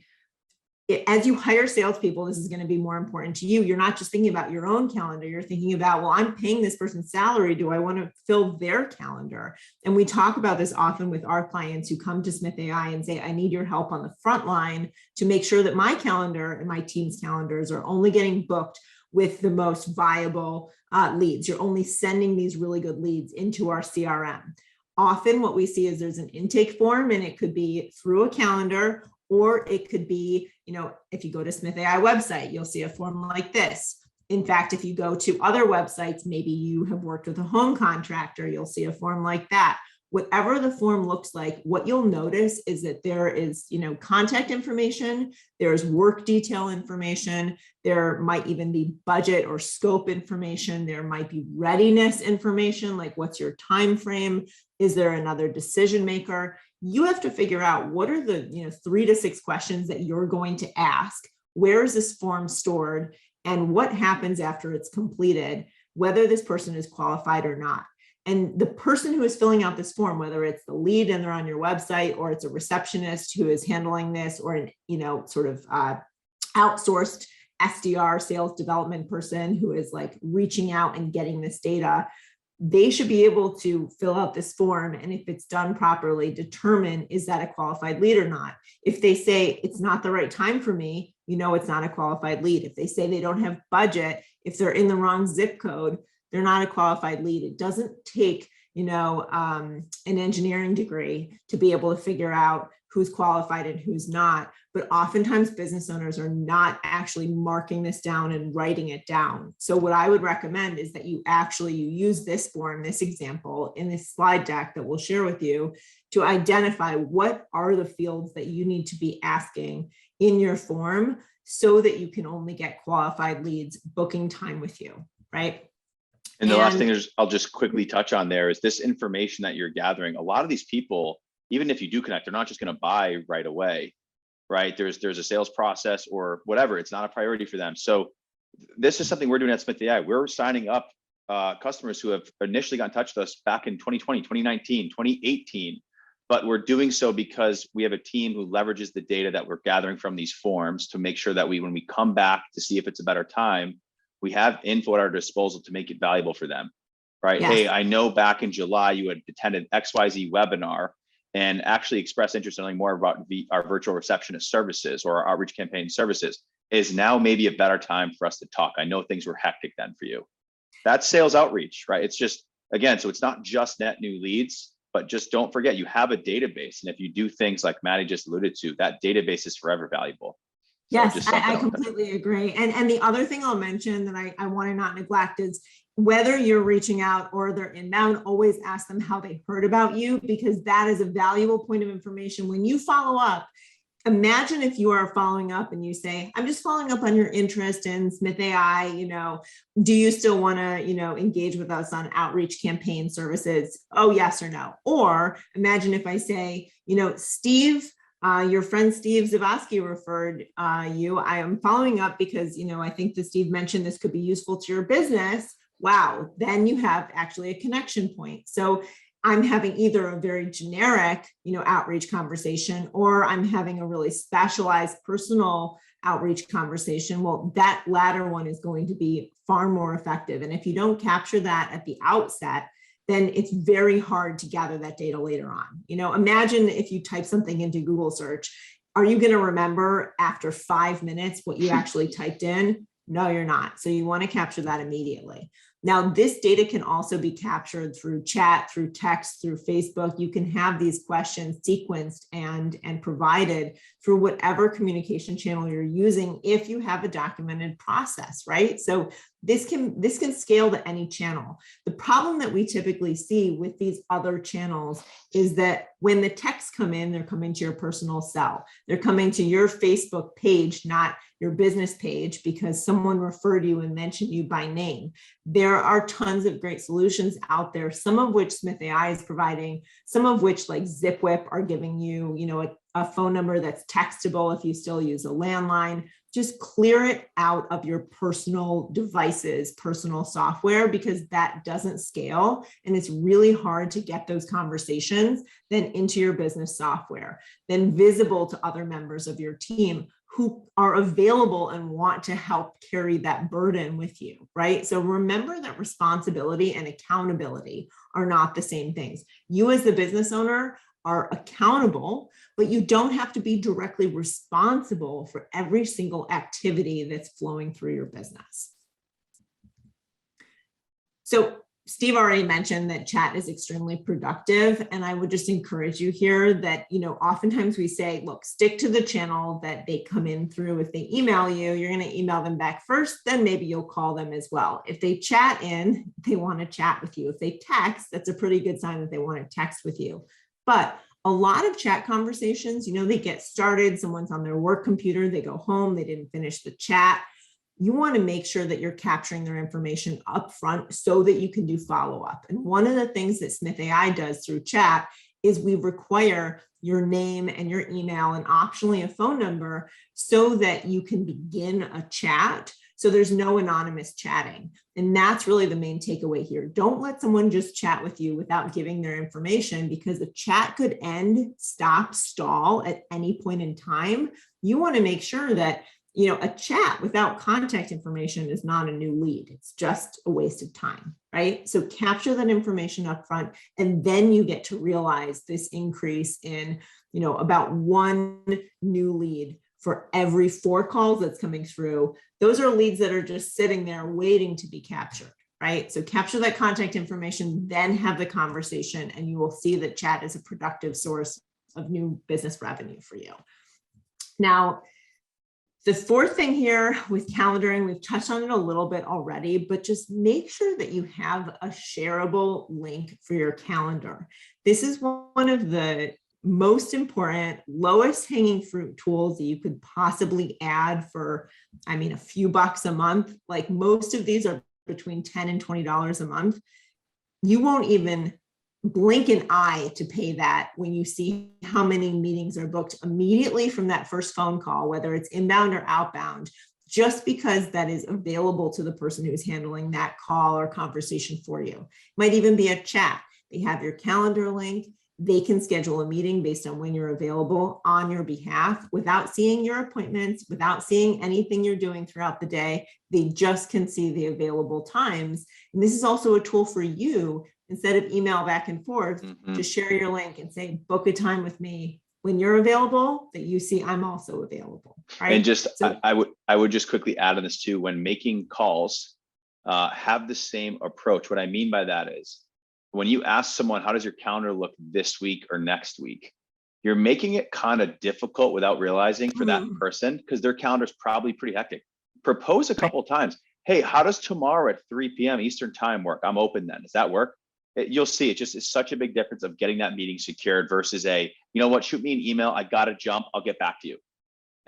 as you hire salespeople, this is going to be more important to you. You're not just thinking about your own calendar. You're thinking about, well, I'm paying this person's salary. Do I want to fill their calendar? And we talk about this often with our clients who come to Smith.ai and say, I need your help on the front line to make sure that my calendar and my team's calendars are only getting booked with the most viable leads. You're only sending these really good leads into our CRM. Often what we see is there's an intake form, and it could be through a calendar, or it could be, if you go to Smith.ai website, you'll see a form like this. In fact, if you go to other websites, maybe you have worked with a home contractor, you'll see a form like that. Whatever the form looks like, what you'll notice is that there is, contact information, there's work detail information, there might even be budget or scope information, there might be readiness information, like what's your time frame, is there another decision maker? You have to figure out what are the 3 to 6 questions that you're going to ask. Where is this form stored, and what happens after it's completed, whether this person is qualified or not. And the person who is filling out this form, whether it's the lead and they're on your website, or it's a receptionist who is handling this, or an outsourced SDR, sales development person who is like reaching out and getting this data, they should be able to fill out this form, and if it's done properly, determine, is that a qualified lead or not? If they say it's not the right time for me, it's not a qualified lead. If they say they don't have budget, if they're in the wrong zip code, they're not a qualified lead. It doesn't take, an engineering degree to be able to figure out who's qualified and who's not. But oftentimes business owners are not actually marking this down and writing it down. So what I would recommend is that you use this form, this example in this slide deck that we'll share with you, to identify what are the fields that you need to be asking in your form so that you can only get qualified leads booking time with you, right? And the last thing is, I'll just quickly touch on there, is this information that you're gathering. A lot of these people, even if you do connect, they're not just going to buy right away, right? There's a sales process or whatever. It's not a priority for them. So this is something we're doing at Smith.ai. We're signing up customers who have initially got in touch with us back in 2020, 2019, 2018. But we're doing so because we have a team who leverages the data that we're gathering from these forms to make sure that when we come back to see if it's a better time, we have info at our disposal to make it valuable for them, right? Yes. Hey, I know back in July you had attended XYZ webinar and actually expressed interest in learning more about our virtual receptionist services or our outreach campaign services. Is now maybe a better time for us to talk? I know things were hectic then for you. That's sales outreach, right? It's just, again, so it's not just net new leads, but just don't forget you have a database. And if you do things like Maddy just alluded to, that database is forever valuable. So yes, I completely agree. And the other thing I'll mention that I want to not neglect is whether you're reaching out or they're inbound, always ask them how they heard about you, because that is a valuable point of information. When you follow up, imagine if you are following up and you say, I'm just following up on your interest in Smith.ai, do you still want to, engage with us on outreach campaign services? Oh, yes or no. Or imagine if I say, Steve, your friend Steve Zavaski referred you. I am following up because, I think that Steve mentioned this could be useful to your business. Wow. Then you have actually a connection point. So I'm having either a very generic, outreach conversation, or I'm having a really specialized personal outreach conversation. Well, that latter one is going to be far more effective. And if you don't capture that at the outset, then it's very hard to gather that data later on. Imagine if you type something into Google search, are you going to remember after 5 minutes what you actually typed in? No, you're not. So you want to capture that immediately. Now, this data can also be captured through chat, through text, through Facebook. You can have these questions sequenced and provided through whatever communication channel you're using if you have a documented process, right? So this can scale to any channel. The problem that we typically see with these other channels is that when the texts come in, they're coming to your personal cell. They're coming to your Facebook page, not your business page, because someone referred you and mentioned you by name. There are tons of great solutions out there, some of which Smith.ai is providing, some of which like ZipWhip are giving you, a phone number that's textable if you still use a landline. Just clear it out of your personal devices, personal software, because that doesn't scale. And it's really hard to get those conversations then into your business software, then visible to other members of your team who are available and want to help carry that burden with you, right? So remember that responsibility and accountability are not the same things. You as the business owner are accountable, but you don't have to be directly responsible for every single activity that's flowing through your business. So Steve already mentioned that chat is extremely productive. And I would just encourage you here that, oftentimes we say, look, stick to the channel that they come in through. If they email you, you're going to email them back first, then maybe you'll call them as well. If they chat in, they want to chat with you. If they text, that's a pretty good sign that they want to text with you. But a lot of chat conversations, they get started, someone's on their work computer, they go home, they didn't finish the chat. You want to make sure that you're capturing their information up front so that you can do follow-up. And one of the things that Smith.ai does through chat is we require your name and your email and optionally a phone number so that you can begin a chat. So there's no anonymous chatting. And that's really the main takeaway here. Don't let someone just chat with you without giving their information, because the chat could end, stop, stall at any point in time. You want to make sure that a chat without contact information is not a new lead. It's just a waste of time, right? So capture that information up front, and then you get to realize this increase in, about one new lead for every 4 calls that's coming through. Those are leads that are just sitting there waiting to be captured, right? So capture that contact information, then have the conversation, and you will see that chat is a productive source of new business revenue for you. Now, the fourth thing here with calendaring, we've touched on it a little bit already, but just make sure that you have a shareable link for your calendar. This is one of the most important, lowest hanging fruit tools that you could possibly add for, a few bucks a month. Like most of these are between $10 and $20 a month. You won't even blink an eye to pay that when you see how many meetings are booked immediately from that first phone call, whether it's inbound or outbound, just because that is available to the person who's handling that call or conversation for you. It might even be a chat. They have your calendar link. They can schedule a meeting based on when you're available on your behalf without seeing your appointments, without seeing anything you're doing throughout the day. They just can see the available times. And this is also a tool for you, instead of email back and forth, to share your link and say, book a time with me when you're available, that you see I'm also available. Right. And just, so, I would just quickly add on this too, when making calls, have the same approach. What I mean by that is, when you ask someone, how does your calendar look this week or next week? You're making it kind of difficult without realizing for that person, because their calendar is probably pretty hectic. Propose a couple of times. Hey, how does tomorrow at 3 p.m. Eastern time work? I'm open then. Does that work? You'll see it's such a big difference of getting that meeting secured versus shoot me an email. I got to jump. I'll get back to you.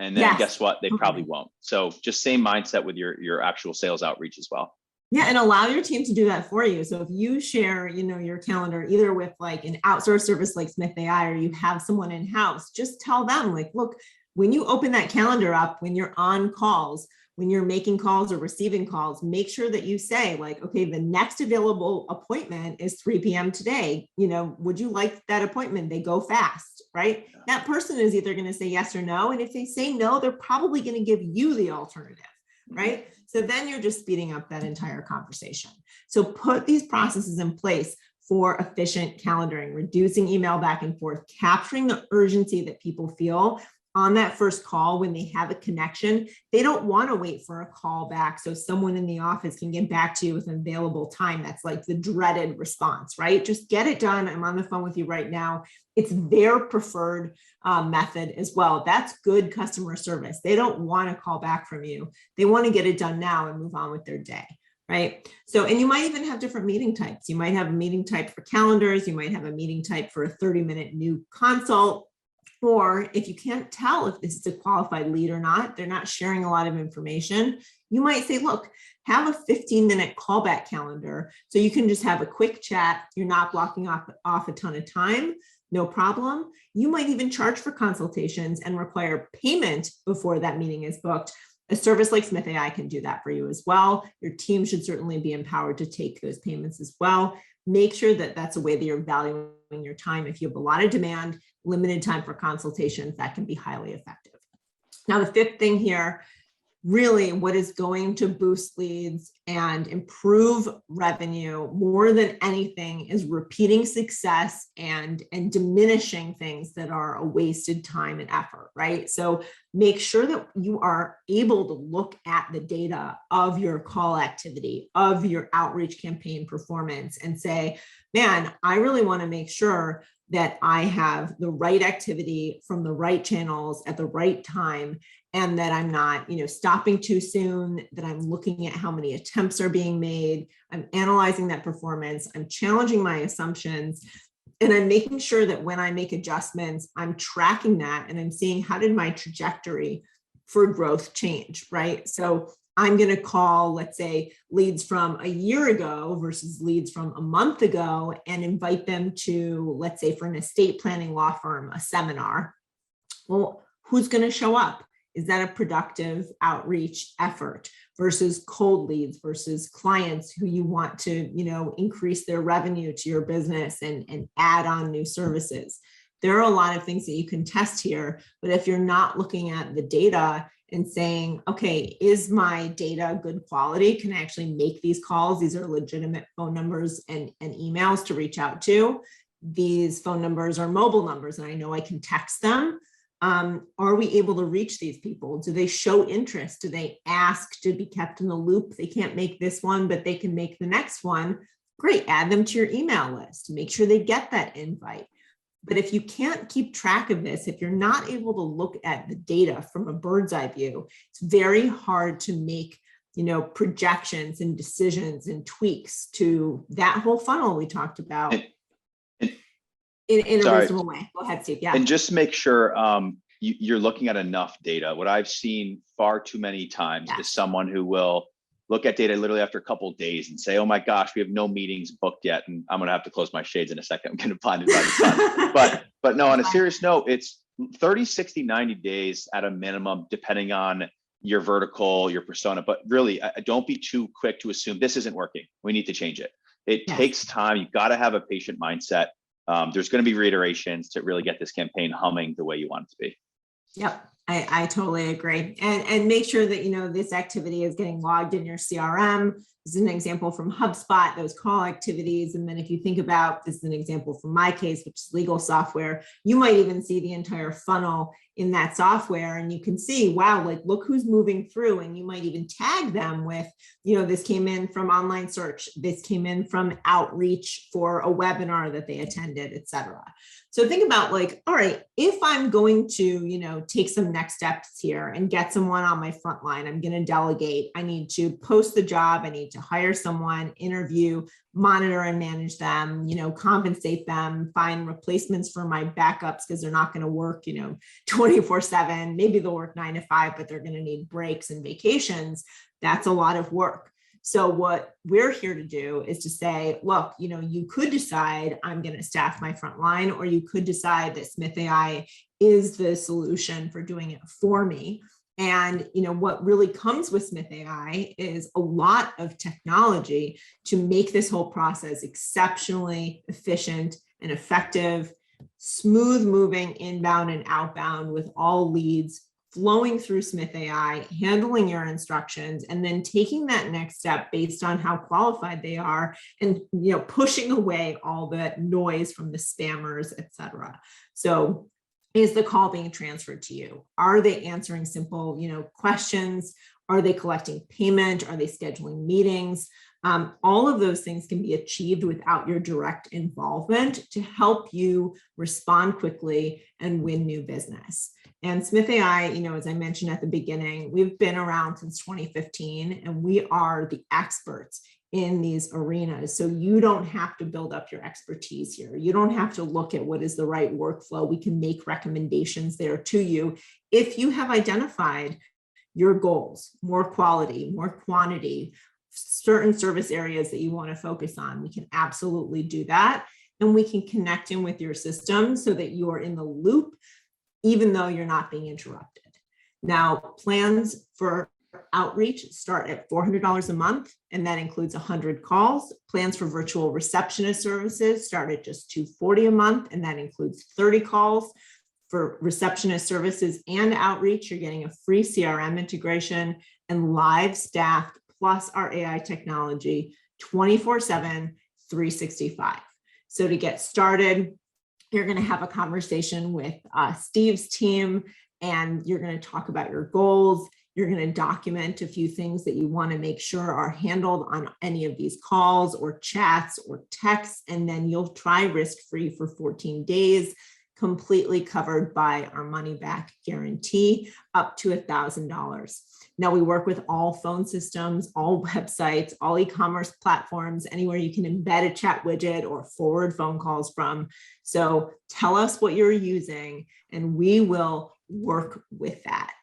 And then guess what? They probably won't. So just same mindset with your actual sales outreach as well. Yeah, and allow your team to do that for you. So if you share, your calendar either with like an outsourced service like Smith.ai, or you have someone in-house, just tell them like, look, when you open that calendar up, when you're on calls, when you're making calls or receiving calls, make sure that you say like, okay, the next available appointment is 3 p.m. today. Would you like that appointment? They go fast, right? That person is either going to say yes or no. And if they say no, they're probably going to give you the alternative, right? So then you're just speeding up that entire conversation. So put these processes in place for efficient calendaring, reducing email back and forth, capturing the urgency that people feel on that first call when they have a connection. They don't want to wait for a call back so someone in the office can get back to you with an available time. That's like the dreaded response, right? Just get it done. I'm on the phone with you right now. It's their preferred method as well. That's good customer service. They don't want to call back from you. They want to get it done now and move on with their day. Right. So, and you might even have different meeting types. You might have a meeting type for calendars. You might have a meeting type for a 30-minute new consult. Or if you can't tell if this is a qualified lead or not, they're not sharing a lot of information, you might say, look, have a 15-minute callback calendar so you can just have a quick chat. You're not blocking off a ton of time, no problem. You might even charge for consultations and require payment before that meeting is booked. A service like Smith.ai can do that for you as well. Your team should certainly be empowered to take those payments as well. Make sure that that's a way that you're valuing your time. If you have a lot of demand, limited time for consultations, that can be highly effective. Now, the fifth thing here, really what is going to boost leads and improve revenue more than anything is repeating success and diminishing things that are a wasted time and effort, right? So make sure that you are able to look at the data of your call activity, of your outreach campaign performance, and say, man, I really want to make sure that I have the right activity from the right channels at the right time, and that I'm not, stopping too soon, that I'm looking at how many attempts are being made, I'm analyzing that performance, I'm challenging my assumptions, and I'm making sure that when I make adjustments, I'm tracking that and I'm seeing how did my trajectory for growth change, right? So I'm going to call, let's say, leads from a year ago versus leads from a month ago and invite them to, let's say, for an estate planning law firm, a seminar. Well, who's going to show up? Is that a productive outreach effort versus cold leads versus clients who you want to, increase their revenue to your business and add on new services? There are a lot of things that you can test here, but if you're not looking at the data and saying, okay, is my data good quality? Can I actually make these calls? These are legitimate phone numbers and emails to reach out to. These phone numbers are mobile numbers, and I know I can text them. Are we able to reach these people? Do they show interest? Do they ask to be kept in the loop? They can't make this one, but they can make the next one. Great, add them to your email list. Make sure they get that invite. But if you can't keep track of this, if you're not able to look at the data from a bird's eye view, it's very hard to make, projections and decisions and tweaks to that whole funnel we talked about in a reasonable way. Go ahead, Steve. Yeah. And just make sure you're looking at enough data. What I've seen far too many times is someone who will look at data literally after a couple of days and say, oh my gosh, we have no meetings booked yet. And I'm going to have to close my shades in a second. I'm going to blinded by the sun. But no, on a serious note, it's 30, 60, 90 days at a minimum, depending on your vertical, your persona. But really, don't be too quick to assume this isn't working. We need to change it. It takes time. You've got to have a patient mindset. There's going to be reiterations to really get this campaign humming the way you want it to be. Yep. I totally agree. And make sure that, this activity is getting logged in your CRM. This is an example from HubSpot, those call activities. And then if you think about, this is an example from my case, which is legal software, you might even see the entire funnel in that software, and you can see, wow, like look who's moving through, and you might even tag them with, this came in from online search, this came in from outreach for a webinar that they attended, etc. So think about like, all right, if I'm going to, take some next steps here and get someone on my front line, I'm going to delegate. I need to post the job. I need to hire someone, interview, monitor and manage them, compensate them, find replacements for my backups because they're not going to work, 24/7. Maybe they'll work 9 to 5, but they're going to need breaks and vacations. That's a lot of work. So what we're here to do is to say, look, you could decide I'm going to staff my front line, or you could decide that Smith.ai is the solution for doing it for me. And, what really comes with Smith.ai is a lot of technology to make this whole process exceptionally efficient and effective, smooth moving inbound and outbound with all leads flowing through Smith.ai, handling your instructions, and then taking that next step based on how qualified they are, and pushing away all the noise from the spammers, etc. So is the call being transferred to you? Are they answering simple, questions? Are they collecting payment? Are they scheduling meetings? All of those things can be achieved without your direct involvement to help you respond quickly and win new business. And Smith.ai, as I mentioned at the beginning, we've been around since 2015, and we are the experts in these arenas. So you don't have to build up your expertise here. You don't have to look at what is the right workflow. We can make recommendations there to you if you have identified your goals, more quality, more quantity, certain service areas that you want to focus on. We can absolutely do that. And we can connect in with your system so that you are in the loop, even though you're not being interrupted. Now, plans for outreach start at $400 a month, and that includes 100 calls. Plans for virtual receptionist services start at just $240 a month, and that includes 30 calls. For receptionist services and outreach, you're getting a free CRM integration and live staff plus our AI technology 24/7, 365. So to get started, you're going to have a conversation with Steve's team, and you're going to talk about your goals. You're going to document a few things that you want to make sure are handled on any of these calls or chats or texts, and then you'll try risk-free for 14 days, completely covered by our money-back guarantee, up to $1,000. Now, we work with all phone systems, all websites, all e-commerce platforms, anywhere you can embed a chat widget or forward phone calls from. So tell us what you're using, and we will work with that.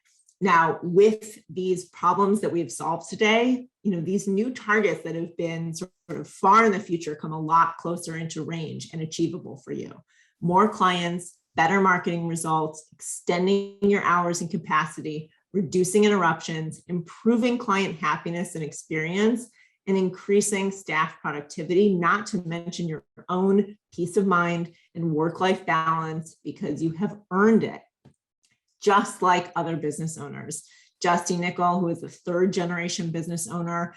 Now, with these problems that we've solved today, these new targets that have been sort of far in the future come a lot closer into range and achievable for you. More clients, better marketing results, extending your hours and capacity, reducing interruptions, improving client happiness and experience, and increasing staff productivity, not to mention your own peace of mind and work-life balance, because you have earned it, just like other business owners. Justy Nickel, who is a third-generation business owner,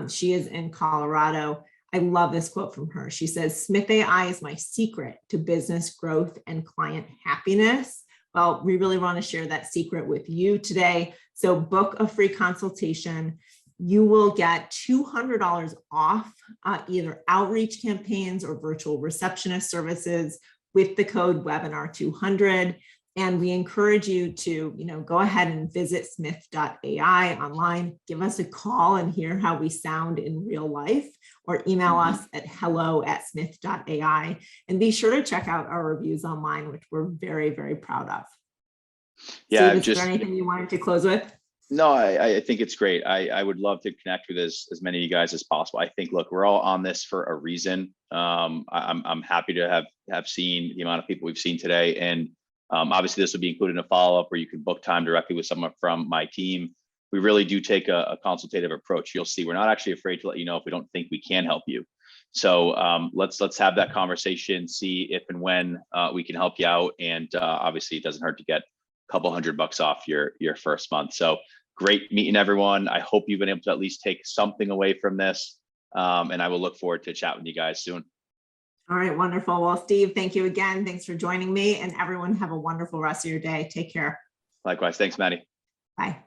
she is in Colorado. I love this quote from her. She says, "Smith.ai is my secret to business growth and client happiness." Well, we really want to share that secret with you today. So book a free consultation. You will get $200 off either outreach campaigns or virtual receptionist services with the code webinar200. And we encourage you to, go ahead and visit Smith.ai online, give us a call and hear how we sound in real life, or email us at hello@smith.ai. And be sure to check out our reviews online, which we're very, very proud of. Yeah, Steve, is there anything you wanted to close with? No, I think it's great. I would love to connect with as many of you guys as possible. I think, look, we're all on this for a reason. I'm happy to have seen the amount of people we've seen today, and obviously this will be included in a follow-up where you can book time directly with someone from my team. We really do take a consultative approach. You'll see we're not actually afraid to let you know if we don't think we can help you. So let's have that conversation, see if and when we can help you out. And obviously it doesn't hurt to get a couple $100 off your first month. So great meeting everyone. I hope you've been able to at least take something away from this. And I will look forward to chatting with you guys soon. All right, wonderful. Well, Steve, thank you again. Thanks for joining me, and everyone have a wonderful rest of your day. Take care. Likewise. Thanks, Maddy. Bye.